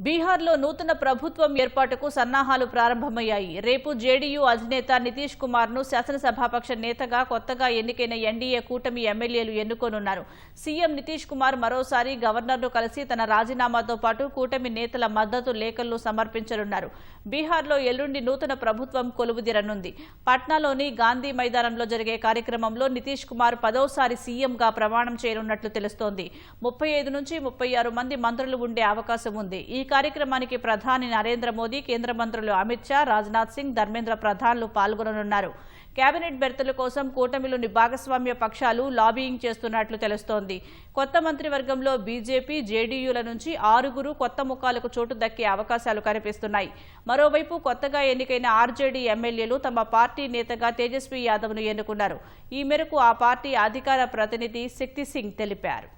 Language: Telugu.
బీహార్లో నూతన ప్రభుత్వం ఏర్పాటుకు సన్నాహాలు ప్రారంభమయ్యాయి. రేపు జేడీయూ అధినేత నితీష్ కుమార్ను శాసనసభాపక్ష నేతగా కొత్తగా ఎన్నికైన ఎన్డీఏ కూటమి ఎమ్మెల్యేలు ఎన్నుకోనున్నారు. సీఎం నితీష్ కుమార్ మరోసారి గవర్నర్ను కలిసి తన రాజీనామాతో పాటు కూటమి నేతల మద్దతు లేఖలను సమర్పించనున్నారు. బీహార్లో ఎల్లుండి నూతన ప్రభుత్వం కొలువుదీరనుంది. పట్నాలోని గాంధీ మైదానంలో జరిగే కార్యక్రమంలో నితీష్ కుమార్ 10వసారి సీఎంగా ప్రమాణం చేయనున్నట్లు తెలుస్తోంది. 35 నుంచి 36 మంది మంత్రులు ఉండే అవకాశం ఉంది. ఈ కార్యక్రమానికి ప్రధాని నరేంద్ర మోదీ, కేంద్ర మంత్రులు అమిత్ షా, రాజ్నాథ్ సింగ్, ధర్మేంద్ర ప్రధాన్లు పాల్గొననున్నారు. కేబినెట్ బెర్తుల కోసం కూటమిలోని భాగస్వామ్య పక్షాలు లాబీయింగ్ చేస్తున్నట్లు తెలుస్తోంది. కొత్త మంత్రివర్గంలో బీజేపీ, జేడీయూల నుంచి 6 కొత్త ముఖాలకు చోటు దక్కే అవకాశాలు కనిపిస్తున్నాయి. మరోవైపు కొత్తగా ఎన్నికైన ఆర్జేడీ ఎమ్మెల్యేలు తమ పార్టీ నేతగా తేజస్వీ యాదవ్ను ఎన్నుకున్నారు. ఈ మేరకు ఆ పార్టీ అధికార ప్రతినిధి శక్తి సింగ్ తెలిపారు.